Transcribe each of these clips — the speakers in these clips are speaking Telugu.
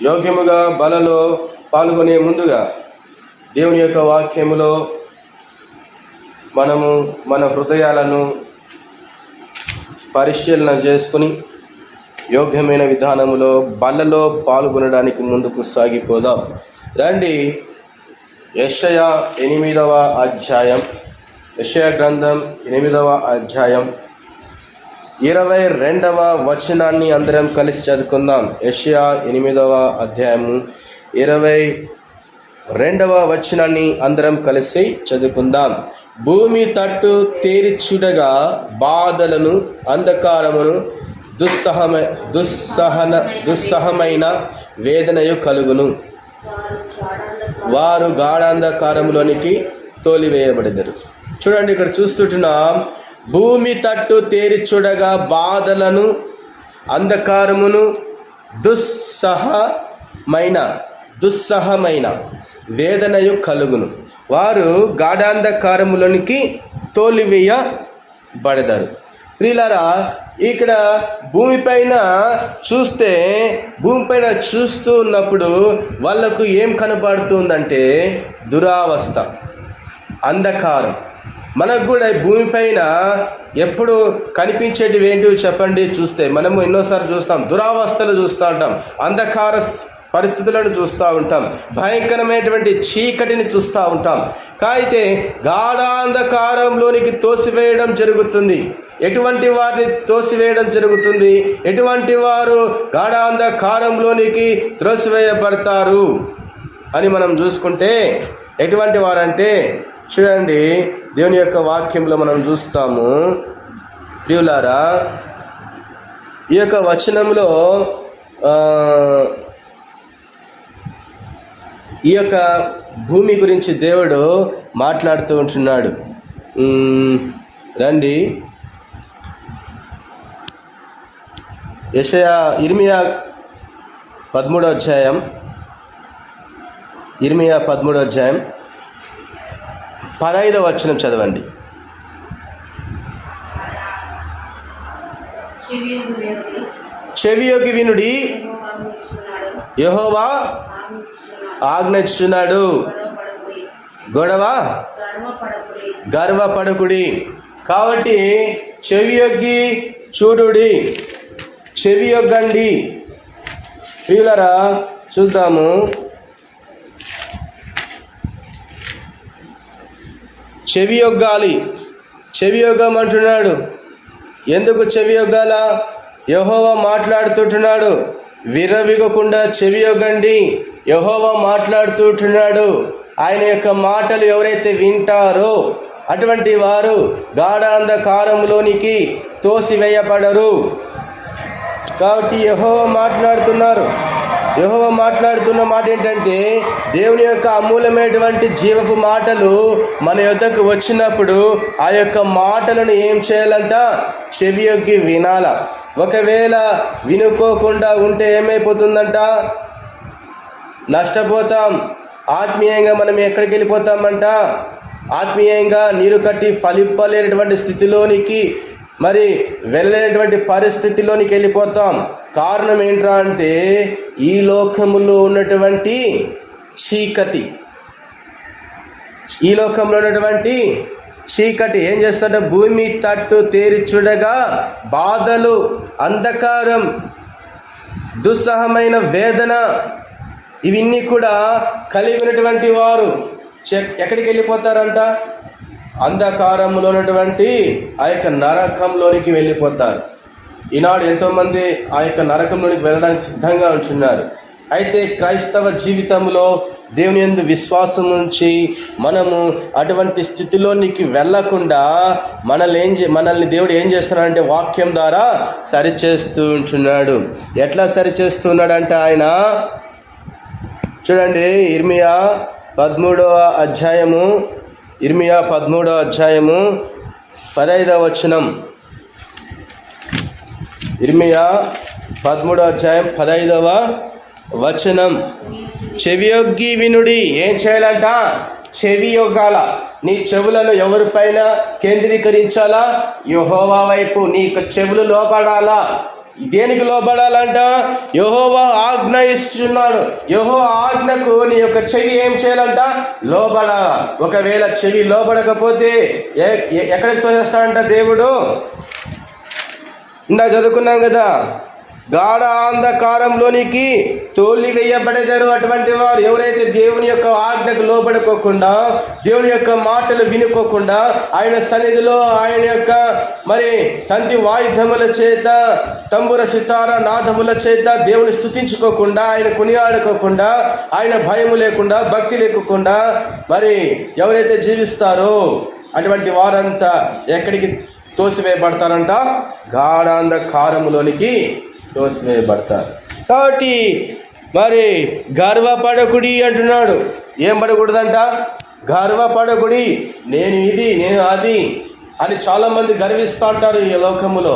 యోగ్యముగా బలలో పాల్గొనే ముందుగా దేవుని యొక్క వాక్యములో మనము మన హృదయాలను పరిశీలన చేసుకుని యోగ్యమైన విధానములో బలలో పాల్గొనడానికి ముందుకు సాగిపోదాం. రండి, యెషయా 8వ అధ్యాయం, యెషయా గ్రంథం 8వ అధ్యాయం 22వ వచనాన్ని అందరం కలిసి చదువుకుందాం. యెషయా 8వ అధ్యాయము 22వ వచనాన్ని అందరం కలిసి చదువుకుందాం. భూమి తట్టు తేరిచుడగా బాధలను, అంధకారమును, దుస్సహమైన వేదనయు కలుగును. వారు గాఢాంధకారములోనికి తోలివేయబడెదరు. చూడండి, ఇక్కడ చూస్తుంటున్నాం, భూమి తట్టు తేరి చూడగా బాధలను, అంధకారమును, దుస్సహమైన వేదనయు కలుగును. వారు గాఢాంధకారములోనికి తోలివేయబడెదరు. ప్రియులారా, ఇక్కడ భూమిపైన చూస్తూ ఉన్నప్పుడు వాళ్ళకు ఏం కనపడుతుందంటే దురావస్థ, అంధకారం. మనకు కూడా భూమిపైన ఎప్పుడు కనిపించేటివి ఏంటివి చెప్పండి? చూస్తే మనము ఎన్నోసార్లు చూస్తాం, దురావస్థలు చూస్తూ ఉంటాం, అంధకార పరిస్థితులను చూస్తూ ఉంటాం, భయంకరమైనటువంటి చీకటిని చూస్తూ ఉంటాం. అయితే గాఢాంధకారంలోనికి తోసివేయడం జరుగుతుంది. ఎటువంటి వారిని తోసివేయడం జరుగుతుంది? ఎటువంటి వారు గాఢాంధకారంలోనికి త్రోసివేయబడతారు అని మనం చూసుకుంటే, ఎటువంటి వారంటే చూడండి, దేవుని యొక్క వాక్యంలో మనం చూస్తాము. ప్రియులారా, ఈ యొక్క వచనంలో ఈ యొక్క భూమి గురించి దేవుడు మాట్లాడుతూ ఉంటున్నాడు. రండి, ఇర్మియా 13వ అధ్యాయం 15వ వచనం చదవండి. చెవియొగ్గి వినుడి, యెహోవా ఆజ్ఞిస్తున్నాడు, గర్వపడకుడి. కాబట్టి చెవియొగ్గి చూడుడి, చెవియొగ్గండి. ప్రియులరా, చూద్దాము. చెవియొగ్గాలి, చెవియొగ్గమంటున్నాడు. ఎందుకు చెవియొగ్గాల? యెహోవా మాట్లాడుతుంటున్నాడు, విర్రవీగకుండా చెవియొగ్గండి. యెహోవా మాట్లాడుతుంటున్నాడు. ఆయన యొక్క మాటలు ఎవరైతే వింటారో అటువంటి వారు గాఢాంధకారంలోనికి తోసివేయబడరు. కాబట్టి యెహోవా మాట్లాడుతున్న మాట ఏంటంటే, దేవుని యొక్క అమూల్యమైనటువంటి జీవపు మాటలు మన యొద్దకు వచ్చినప్పుడు ఆ యొక్క మాటలను ఏం చేయాలంట? చెవియొగ్గి వినాల. ఒకవేళ వినుకోకుండా ఉంటే ఏమైపోతుందంట? నష్టపోతాం. ఆత్మీయంగా మనం ఎక్కడికి వెళ్ళిపోతామంట? ఆత్మీయంగా నీరు కట్టి ఫలింపలేనటువంటి స్థితిలోనికి, మరి వెళ్ళలేనటువంటి పరిస్థితిలోనికి వెళ్ళిపోతాం. కారణం ఏంట్రా అంటే, ఈ లోకములో ఉన్నటువంటి చీకటి ఏం చేస్తుంటే, భూమి తట్టు తేరి చూడగా బాధలు, అంధకారం, దుస్సహమైన వేదన, ఇవన్నీ కూడా కలిగినటువంటి వారు ఎక్కడికి వెళ్ళిపోతారంట? అంధకారంలో ఉన్నటువంటి ఆ యొక్క నరకంలోనికి వెళ్ళిపోతారు. ఈనాడు ఎంతోమంది ఆ యొక్క నరకంలోనికి వెళ్ళడానికి సిద్ధంగా ఉంటున్నారు. అయితే క్రైస్తవ జీవితంలో దేవుని యందు విశ్వాసం ఉంచి మనము అటువంటి స్థితిలోనికి వెళ్ళకుండా మనల్ని దేవుడు ఏం చేస్తున్నాడంటే వాక్యం ద్వారా సరిచేస్తూ ఉంటున్నాడు. ఎట్లా సరిచేస్తున్నాడంట ఆయన? చూడండి, ఇర్మియా 13వ అధ్యాయము 15వ వచనం. ఇర్మియా 13వ అధ్యాయం 15వ వచనం. చెవియొగ్గి వినుడి. ఏం చేయాలంట? చెవియొగ్గాల. నీ చెవులను ఎవరిపైన కేంద్రీకరించాలా? యెహోవా వైపు నీ చెవులు లోపడాలా. దేనికి లోబడాలంట? యెహోవా ఆజ్ఞ ఇస్తున్నాడు. యెహోవా ఆజ్ఞకు నీ యొక్క చెవి ఏం చేయాలంట? లోబడాల. ఒకవేళ చెవి లోబడకపోతే ఎక్కడికి తోసేస్తాడంట దేవుడు? ఇందా చదువుకున్నాం కదా, గాఢ అంధకారంలోనికి తోలి వేయబడేదారు. అటువంటి వారు ఎవరైతే దేవుని యొక్క ఆజ్ఞకు లోబడుకోకుండా, దేవుని యొక్క మాటలు వినుకోకుండా, ఆయన సన్నిధిలో ఆయన యొక్క మరి తంతి వాయిద్యముల చేత, తంబుర సితార నాదముల చేత దేవుని స్తుతించుకోకుండా, ఆయన కొనియాడుకోకుండా, ఆయన భయము లేకుండా, భక్తి లేకుండా మరి ఎవరైతే జీవిస్తారో అటువంటి వారంతా ఎక్కడికి తోసివేయబడతారంట? గాఢాంధకారములోనికి తోసివేయబడతారు. కాబట్టి మరి గర్వపడకుడి అంటున్నాడు. ఏం పడకూడదంట? గర్వపడకుడి. నేను ఇది, నేను అది అని చాలా మంది గర్విస్తూ ఉంటారు ఈ లోకములో.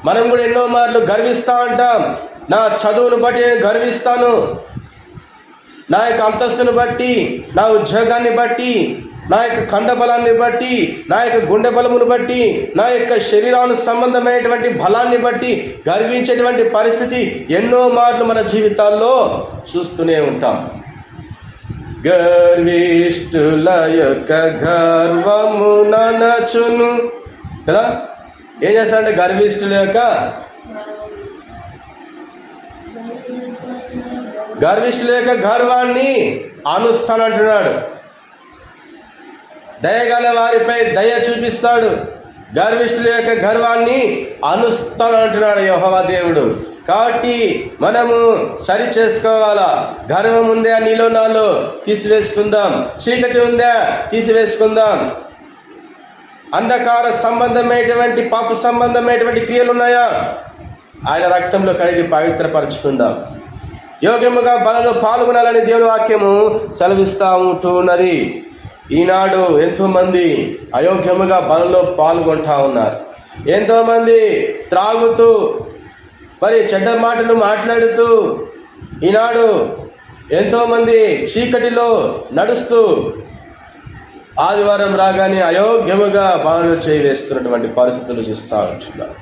మనం కూడా ఎన్నో మార్లు గర్విస్తూ ఉంటాం. నా చదువును బట్టి నేను గర్విస్తాను, నా యొక్క అంతస్తును బట్టి, నా ఉద్యోగాన్ని బట్టి, నా యొక్క కండబలాన్ని బట్టి, నా యొక్క గుండె బలమును బట్టి, నా యొక్క శరీరాను సంబంధమైనటువంటి బలాన్ని బట్టి గర్వించేటువంటి పరిస్థితి ఎన్నో మార్లు మన జీవితాల్లో చూస్తూనే ఉంటాం. గర్విష్ఠుల యొక్క గర్వము ననచును కదా. ఏం చేస్తారంటే గర్విష్ఠుల యొక్క గర్వాన్ని అనుస్తానంటున్నాడు. దయగల వారిపై దయ చూపిస్తాడు. గర్విష్ఠుల యొక్క గర్వాన్ని అనుస్తానంటున్నాడు యెహోవా దేవుడు. కాబట్టి మనము సరి చేసుకోవాలా. గర్వం ఉందా నీలో నాలో? తీసివేసుకుందాం. చీకటి ఉందా? తీసివేసుకుందాం. అంధకార సంబంధమైనటువంటి పాప సంబంధమైనటువంటి క్రియలు ఉన్నాయా? ఆయన రక్తంలో కడిగి పవిత్రపరచుకుందాం. యోగ్యముగా బలలో పాల్గొనాలని దేవుని వాక్యము సెలవిస్తూ ఉంటున్నది. ఈనాడు ఎంతోమంది అయోగ్యముగా బలలో పాల్గొంటా ఉన్నారు. ఎంతోమంది త్రాగుతూ మరి చెడ్డ మాటలు మాట్లాడుతూ ఈనాడు ఎంతోమంది చీకటిలో నడుస్తూ ఆదివారం రాగానే అయోగ్యముగా బలలో చేయి వేస్తున్నటువంటి పరిస్థితులు చూస్తూ ఉంటున్నారు.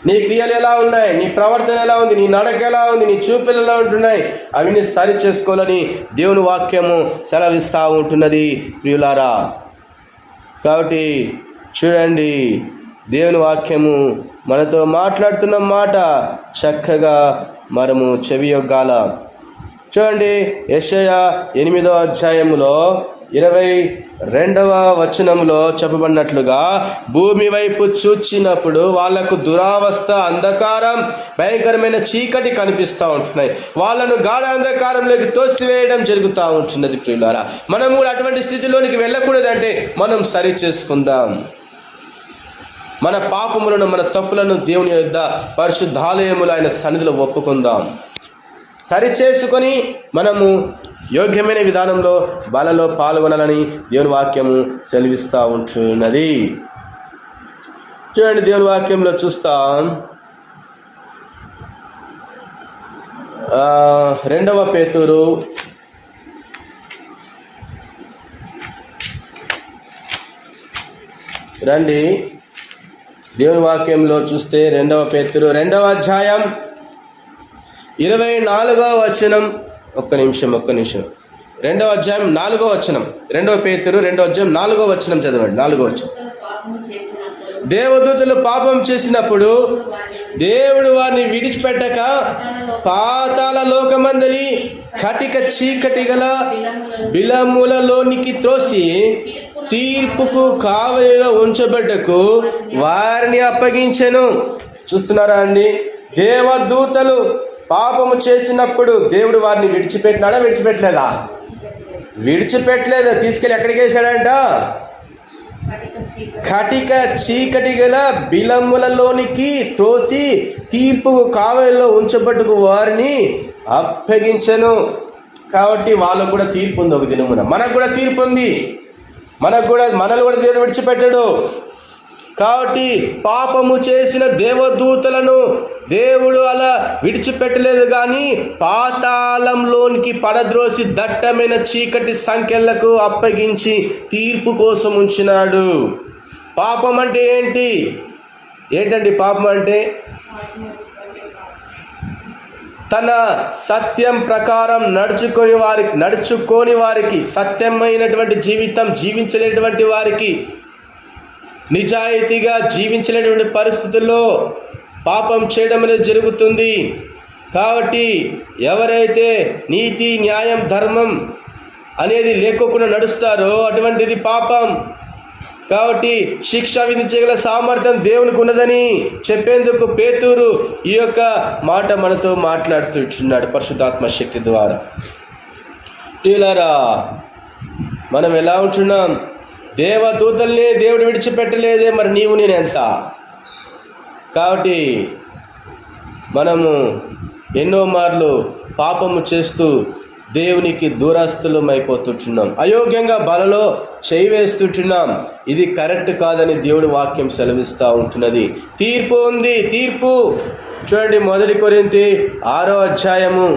నీ క్రియలు ఎలా ఉన్నాయి? నీ ప్రవర్తన ఎలా ఉంది? నీ నడక ఎలా ఉంది? నీ చూపులు ఎలా ఉంటున్నాయి? అవిని సరి చేసుకోవాలని దేవుని వాక్యము సెలవిస్తూ ఉంటున్నది ప్రియులారా. కాబట్టి చూడండి, దేవుని వాక్యము మనతో మాట్లాడుతున్న మాట చక్కగా మనము చెవియొగ్గాల. చూడండి, యెషయా 8వ అధ్యాయములో 22వ వచనంలో చెప్పబడినట్లుగా, భూమి వైపు చూచినప్పుడు వాళ్లకు దురావస్థ, అంధకారం, భయంకరమైన చీకటి కనిపిస్తూ ఉంటున్నాయి. వాళ్ళను గాఢ అంధకారంలోకి తోసివేయడం జరుగుతూ ఉంటున్నది ప్రియులారా. మనం కూడా అటువంటి స్థితిలోనికి వెళ్ళకూడదంటే మనం సరి చేసుకుందాం. మన పాపములను, మన తప్పులను దేవుని యొద్ద పరిశుద్ధాలయములు ఆయన సన్నిధిలో ఒప్పుకుందాం. సరి చేసుకొని మనము యోగ్యమైన విధానంలో బలలో పాల్గొనాలని దేవుని వాక్యము సెలవిస్తూ ఉంటున్నది. చూడండి, దేవుని వాక్యంలో చూస్తాం. 2వ పేతురు 2 దేవుని వాక్యంలో చూస్తే 2వ పేతురు 2వ అధ్యాయం 24వ వచనం. ఒక్క నిమిషం 2వ అధ్యాయం 4వ వచనం. 2వ పేతురు 2వ అధ్యాయం 4వ వచనం చదవండి. 4వ వచనం. దేవదూతలు పాపం చేసినప్పుడు దేవుడు వారిని విడిచిపెట్టక పాతాళ లోకమందలి కటిక చీకటి గల బిలములలోనికి త్రోసి తీర్పుకు కావలిలో ఉంచబడ్డకు వారిని అప్పగించెను. చూస్తున్నారా అండి? దేవదూతలు పాపము చేసినప్పుడు దేవుడు వారిని విడిచిపెట్టినాడా? విడిచిపెట్టలేదా? విడిచిపెట్టలేదు. తీసుకెళ్ళి ఎక్కడికి వేశాడంట? కటిక చీకటి గల బిలములలోనికి త్రోసి తీర్పుకు కావలిలో ఉంచబట్టుకు వారిని అప్పగించెను. కాబట్టి వాళ్ళకు కూడా తీర్పు ఉంది. ఒక దినమున మనకు కూడా తీర్పు ఉంది. మనల్ని కూడా దేవుడు విడిచిపెట్టాడు. కాబట్టి పాపము చేసిన దేవదూతలను దేవుడు అలా విడిచిపెట్టలేదు, కానీ పాతాళంలోనికి పడద్రోసి దట్టమైన చీకటి సంఖ్యలకు అప్పగించి తీర్పు కోసం ఉంచినాడు. పాపం అంటే ఏంటండి? పాపం అంటే తన సత్యం ప్రకారం నడుచుకోని వారికి సత్యమైనటువంటి జీవితం జీవించలేటువంటి వారికి, నిజాయితీగా జీవించలేటువంటి పరిస్థితుల్లో పాపం చేయడం అనేది జరుగుతుంది. కాబట్టి ఎవరైతే నీతి, న్యాయం, ధర్మం అనేది లేకోకుండా నడుస్తారో అటువంటిది పాపం. కాబట్టి శిక్ష విధించగల సామర్థ్యం దేవునికి ఉన్నదని చెప్పేందుకు పేతురు ఈ యొక్క మాట మనతో మాట్లాడుతున్నాడు పరిశుద్ధాత్మ శక్తి ద్వారా. ప్రియులారా, మనం ఎలా ఉంటున్నాం? దేవదూతల్ని దేవుడు విడిచిపెట్టలేదే, మరి నీవు నేను ఎంత? కాబట్టి మనము ఎన్నో మార్లు పాపము చేస్తూ దేవునికి దూరస్తులమైపోతుంటున్నాం, అయోగ్యంగా బలలో చేయి వేస్తుంటున్నాం. ఇది కరెక్ట్ కాదని దేవుడి వాక్యం సెలవిస్తూ ఉంటున్నది. తీర్పు ఉంది, తీర్పు. చూడండి, 1 కొరింథీ 6వ అధ్యాయము,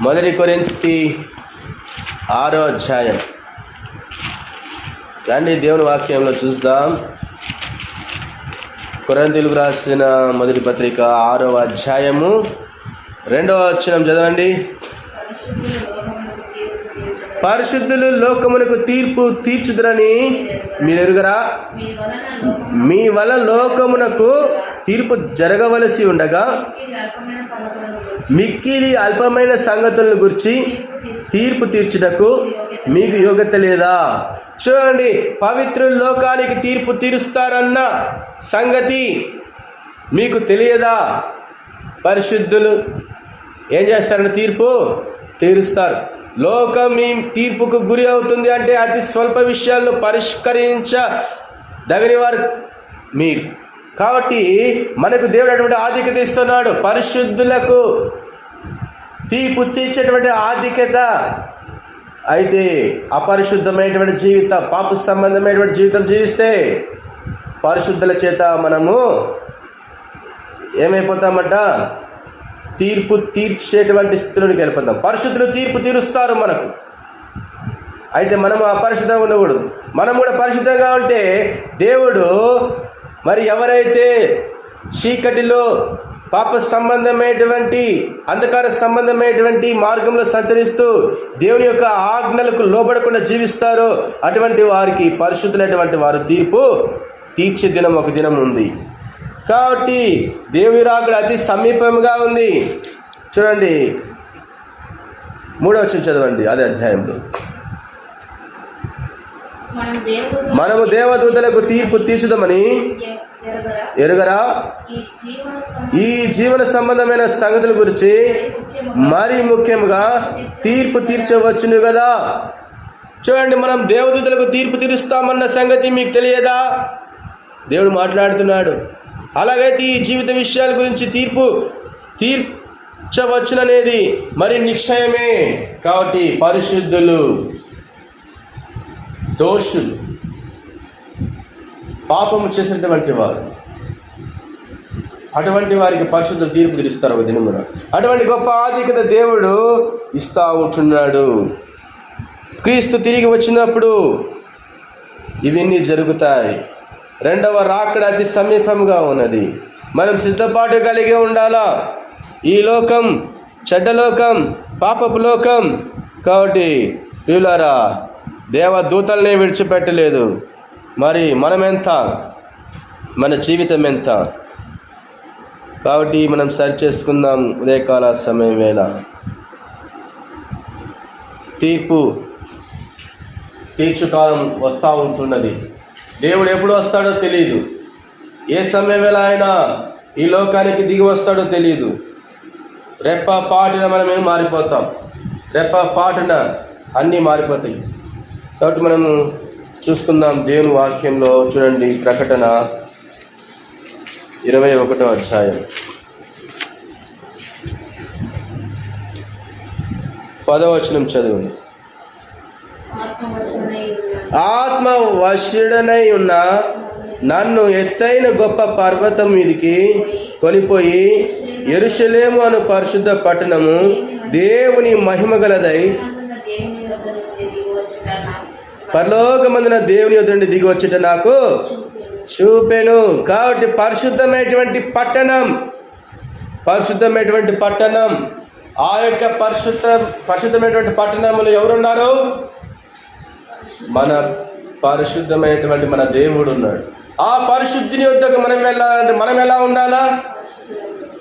1 కొరింథీ 6వ అధ్యాయం. రండి దేవుని వాక్యంలో చూద్దాం. కొరింథీయులకు రాసిన మొదటి పత్రిక 6వ అధ్యాయము 2వ వచనం చదవండి. పరిశుద్ధులు లోకమునకు తీర్పు తీర్చుదురని మీరు ఎరుగరా? మీ వలన లోకమునకు తీర్పు జరగవలసి ఉండగా మిక్కిలి అల్పమైన సంగతులను గురించి తీర్పు తీర్చుటకు మీకు యోగ్యత లేదా? చూడండి, పవిత్రులు లోకానికి తీర్పు తీరుస్తారన్న సంగతి మీకు తెలియదా? పరిశుద్ధులు ఏం చేస్తారని తీర్పు తీరుస్తారు. లోకం మీ తీర్పుకు గురి అవుతుంది అంటే అతి స్వల్ప విషయాలను పరిష్కరించదగని వారు మీరు. కాబట్టి మనకు దేవుడు అటువంటి ఆధిక్యత ఇస్తున్నాడు. పరిశుద్ధులకు తీర్పు తీర్చేటువంటి ఆధిక్యత. అయితే అపరిశుద్ధమైనటువంటి జీవితం, పాప సంబంధమైనటువంటి జీవితం జీవిస్తే పరిశుద్ధుల చేత మనము ఏమైపోతామంట? తీర్పు తీర్చేటువంటి స్థితిలోకి వెళ్ళిపోతాం. పరిశుద్ధులు తీర్పు తీరుస్తారు మనకు. అయితే మనము అపరిశుద్ధంగా ఉండకూడదు. మనం కూడా పరిశుద్ధంగా ఉంటే దేవుడు మరి ఎవరైతే చీకటిలో పాప సంబంధమైనటువంటి అంధకార సంబంధమైనటువంటి మార్గంలో సంచరిస్తూ దేవుని యొక్క ఆజ్ఞలకు లోబడకుండా జీవిస్తారో అటువంటి వారికి, పరిశుద్ధులైనటువంటి వారు తీర్పు తీర్చే దినం ఒక దినం ఉంది. కాబట్టి దేవుని రాకడ అతి సమీపంగా ఉంది. చూడండి, 3వ వచనం చదవండి అదే అధ్యాయంలో. మనము దేవదూతలకు తీర్పు తీర్చుదామని ఎరుగరా? ఈ జీవన సంబంధమైన సంగతుల గురించి మరీ ముఖ్యంగా తీర్పు తీర్చవచ్చును కదా. చూడండి, మనం దేవదూతలకు తీర్పు తీరుస్తామన్న సంగతి మీకు తెలియదా? దేవుడు మాట్లాడుతున్నాడు. అలాగైతే ఈ జీవిత విషయాల గురించి తీర్చవచ్చుననేది మరి నిశ్చయమే. కాబట్టి పరిశుద్ధులు, దోషులు, పాపము చేసినటువంటి వారు, అటువంటి వారికి పరిశుద్ధులు తీర్పు తీరుస్తారు ఒక దినమున. అటువంటి గొప్ప ఆధిక్యత దేవుడు ఇస్తూ ఉంటున్నాడు. క్రీస్తు తిరిగి వచ్చినప్పుడు ఇవన్నీ జరుగుతాయి. 2వ రాకడ అతి సమీపంగా ఉన్నది. మనం సిద్ధపాటు కలిగి ఉండాలా. ఈ లోకం చెడ్డ లోకం, పాపపు లోకం. కాబట్టి ప్రియులారా, దేవదూతల్ని విడిచిపెట్టలేదు. మరి మనమెంత, మన జీవితం ఎంత? కాబట్టి మనం సరి చేసుకుందాం. ఉదయకాల సమయం వేళ తీర్చుకాలం వస్తూ ఉంటున్నది. దేవుడు ఎప్పుడు వస్తాడో తెలియదు. ఏ సమయం వేళ ఆయన ఈ లోకానికి దిగి వస్తాడో తెలియదు. రెప్ప పాటున మనమేం మారిపోతాం. రెప్ప పాటున అన్నీ మారిపోతాయి. కాబట్టి మనము చూసుకుందాం దేవుని వాక్యంలో. చూడండి, ప్రకటన 21వ అధ్యాయం 10వ వచనం చదువుని. ఆత్మ వశుడనై ఉన్న నన్ను ఎత్తైన గొప్ప పర్వతం మీదికి కొనిపోయి యెరూషలేము అను పరిశుద్ధ పట్టణము దేవుని మహిమ గలదై పరలోకమందున దేవుని యొద్ద నుండి దిగి వచ్చేట నాకు చూపెను. కాబట్టి పరిశుద్ధమైనటువంటి పట్టణం, పరిశుద్ధమైనటువంటి పట్టణం. ఆ యొక్క పరిశుద్ధమైనటువంటి పట్టణంలో ఎవరున్నారు? మన పరిశుద్ధమైనటువంటి మన దేవుడు ఉన్నాడు. ఆ పరిశుద్ధిని వద్దకు మనం వెళ్ళాలంటే మనం ఎలా ఉండాలా?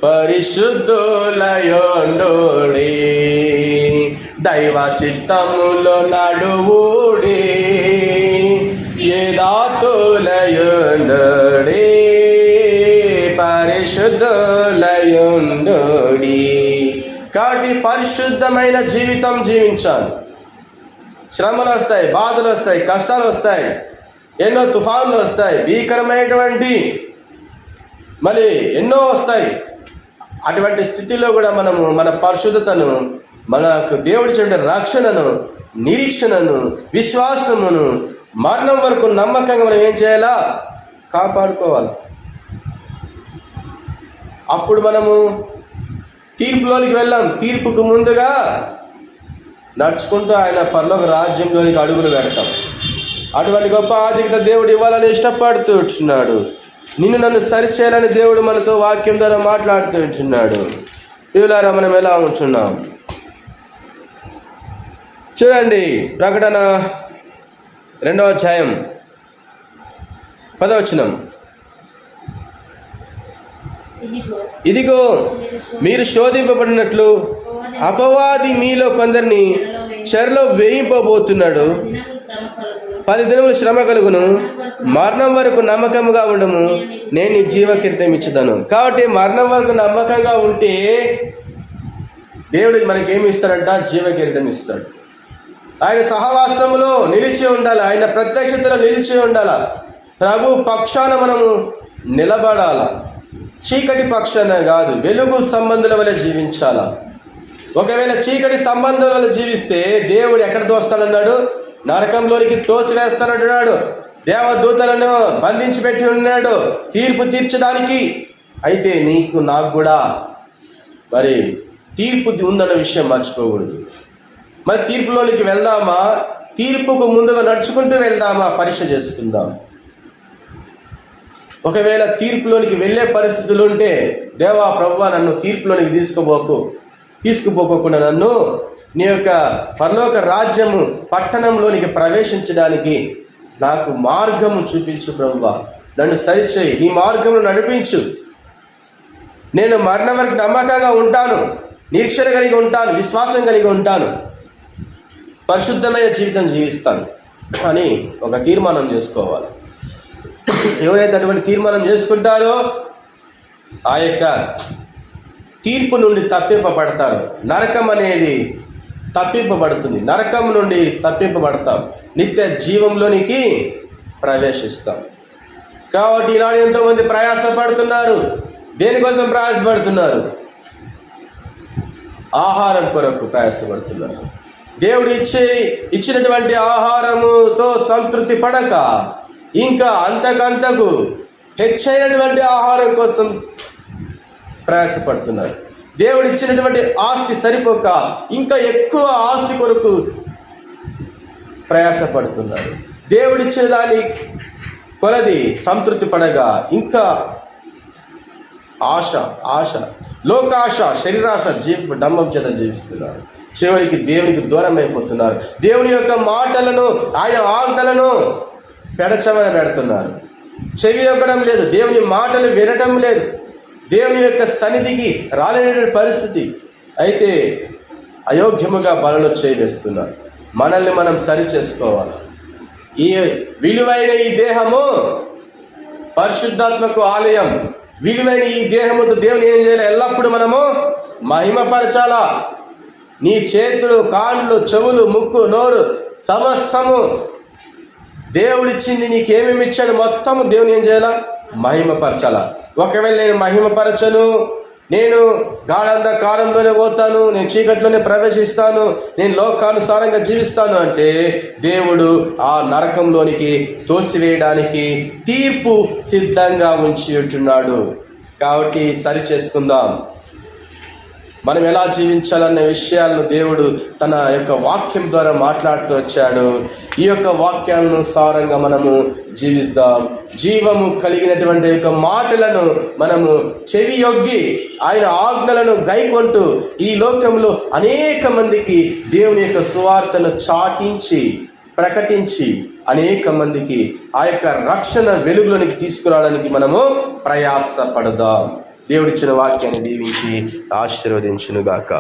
పరిశుద్ధులయుండుడి, దైవ చిత్తములో నడువుడి, యథార్థులయుండుడి, పరిశుద్ధులయుండుడి. కాబట్టి పరిశుద్ధమైన జీవితం జీవించాలి. శ్రమలు వస్తాయి, బాధలు వస్తాయి, కష్టాలు వస్తాయి, ఎన్నో తుఫాన్లు వస్తాయి, భీకరమైనటువంటి మళ్ళీ ఎన్నో వస్తాయి. అటువంటి స్థితిలో కూడా మనము మన పరిశుద్ధతను, మనకు దేవుడి రక్షణను, నిరీక్షణను, విశ్వాసమును మరణం వరకు నమ్మకంగా మనం ఏం చేయాలా? కాపాడుకోవాలి. అప్పుడు మనము తీర్పులోనికి వెళ్ళాం. తీర్పుకు ముందుగా నడుచుకుంటూ ఆయన పరలోక రాజ్యంలోనికి అడుగులు పెడతాం. అటువంటి గొప్ప ఆధిక్యత దేవుడు ఇవ్వాలని ఇష్టపడుతూ ఉంటున్నాడు. నిన్ను నన్ను సరిచేయాలని దేవుడు మనతో వాక్యం ద్వారా మాట్లాడుతూ ఉంటున్నాడు. ప్రియులారా, మనం ఎలా ఉంటున్నాం చూడండి. ప్రకటన 2వ అధ్యాయం 10వ వచనం. ఇదిగో మీరు శోధింపబడినట్లు అపవాది మీలో కొందరిని చెరలో వేయింపబోతున్నాడు. 10 దినములు శ్రమ కలుగును, మరణం వరకు నమ్మకంగా ఉండము, నేను నీ జీవ కిరీటం ఇచ్చుదాను. కాబట్టి మరణం వరకు నమ్మకంగా ఉంటే దేవుడికి మనకేమి ఇస్తాడంట? జీవ కిరీటం ఇస్తాడు. ఆయన సహవాసములో నిలిచి ఉండాలి, ఆయన ప్రత్యక్షతలో నిలిచి ఉండాల. ప్రభు పక్షాన మనము నిలబడాల. చీకటి పక్షాన కాదు, వెలుగు సంబంధుల వల్ల జీవించాల. ఒకవేళ చీకటి సంబంధుల వల్ల జీవిస్తే దేవుడు ఎక్కడ దోస్తాడన్నాడు? నరకంలోనికి తోసివేస్తానంటున్నాడు. దేవదూతలను బంధించి పెట్టి ఉన్నాడు తీర్పు తీర్చడానికి. అయితే నీకు నాకు కూడా మరి తీర్పు ఉందన్న విషయం మర్చిపోకూడదు. మరి తీర్పులోనికి వెళ్దామా? తీర్పుకు ముందుగా నడుచుకుంటూ వెళ్దామా? పరీక్ష చేసుకుందాం. ఒకవేళ తీర్పులోనికి వెళ్ళే పరిస్థితులు ఉంటే, దేవా ప్రభువా నన్ను తీర్పులోనికి తీసుకుపోకుండా నన్ను నీ యొక్క పరలోక రాజ్యము పట్టణంలోనికి ప్రవేశించడానికి నాకు మార్గము చూపించు ప్రభువా, నన్ను సరిచేయి, నీ మార్గమును నడిపించు. నేను మరణం వరకు నమ్మకంగా ఉంటాను, నిరీక్షణ కలిగి ఉంటాను, విశ్వాసం కలిగి ఉంటాను, పరిశుద్ధమైన జీవితం జీవిస్తాను అని ఒక తీర్మానం చేసుకోవాలి. ఎవరైతే అటువంటి తీర్మానం చేసుకుంటారో ఆ యొక్క తీర్పు నుండి తప్పింపబడతారు. నరకం అనేది తప్పింపబడుతుంది. నరకం నుండి తప్పింపబడతాం, నిత్య జీవంలోనికి ప్రవేశిస్తాం. కాబట్టి ఈనాడు ఎంతోమంది ప్రయాసపడుతున్నారు. దేనికోసం ప్రయాసపడుతున్నారు? ఆహారం కొరకు ప్రయాసపడుతున్నారు. దేవుడు ఇచ్చినటువంటి ఆహారముతో సంతృప్తి పడక ఇంకా అంతకంతకు హెచ్చైనటువంటి ఆహారం కోసం ప్రయాసపడుతున్నారు. దేవుడు ఇచ్చినటువంటి ఆస్తి సరిపోక ఇంకా ఎక్కువ ఆస్తి కొరకు ప్రయాసపడుతున్నారు. దేవుడిచ్చిన దాని కొలది సంతృప్తి పడగా ఇంకా ఆశ, లోకాశ, శరీరాశ డంబం చేత జీవిస్తున్నారు. చివరికి దేవునికి దూరం అయిపోతున్నారు. దేవుని యొక్క మాటలను, ఆయన ఆజ్ఞలను పెడచమని పెడుతున్నారు. చెవి యొక్కడం లేదు, దేవుని మాటలు వినటం లేదు, దేవుని యొక్క సన్నిధికి రాలేనటువంటి పరిస్థితి. అయితే అయోగ్యముగా బలలో చేయవేస్తున్నారు. మనల్ని మనం సరి చేసుకోవాలి. ఈ విలువైన ఈ దేహము పరిశుద్ధాత్మకు ఆలయం. విలువైన ఈ దేహముతో దేవుని ఏం చేయాలి? ఎల్లప్పుడూ మనము మహిమపరచాలా. నీ చేతులు, కాళ్ళు, చెవులు, ముక్కు, నోరు సమస్తము దేవుడిచ్చింది. నీకేమేమి ఇచ్చాడు మొత్తము దేవుని ఏం చేయాలా? మహిమపరచాలా. ఒకవేళ నేను మహిమపరచను, నేను గాఢంధకారంలోనే పోతాను, నేను చీకట్లోనే ప్రవేశిస్తాను, నేను లోకానుసారంగా జీవిస్తాను అంటే దేవుడు ఆ నరకంలోనికి తోసివేయడానికి తీర్పు సిద్ధంగా ఉంచి ఉంటున్నాడు. కాబట్టి సరి చేసుకుందాం. మనం ఎలా జీవించాలనే విషయాలను దేవుడు తన యొక్క వాక్యం ద్వారా మాట్లాడుతూ వచ్చాడు. ఈ యొక్క వాక్యాలను సారంగా మనము జీవిస్తాం. జీవము కలిగినటువంటి యొక్క మాటలను మనము చెవి యొగ్గి ఆయన ఆజ్ఞలను గైకొంటూ ఈ లోకంలో అనేక మందికి దేవుని యొక్క సువార్తను చాటించి ప్రకటించి అనేక మందికి ఆ యొక్క రక్షణ వెలుగులోనికి తీసుకురావడానికి మనము ప్రయాసపడదాం. దేవుడిచ్చిన వాక్యాన్ని దీవించి ఆశీర్వదించునుగాక.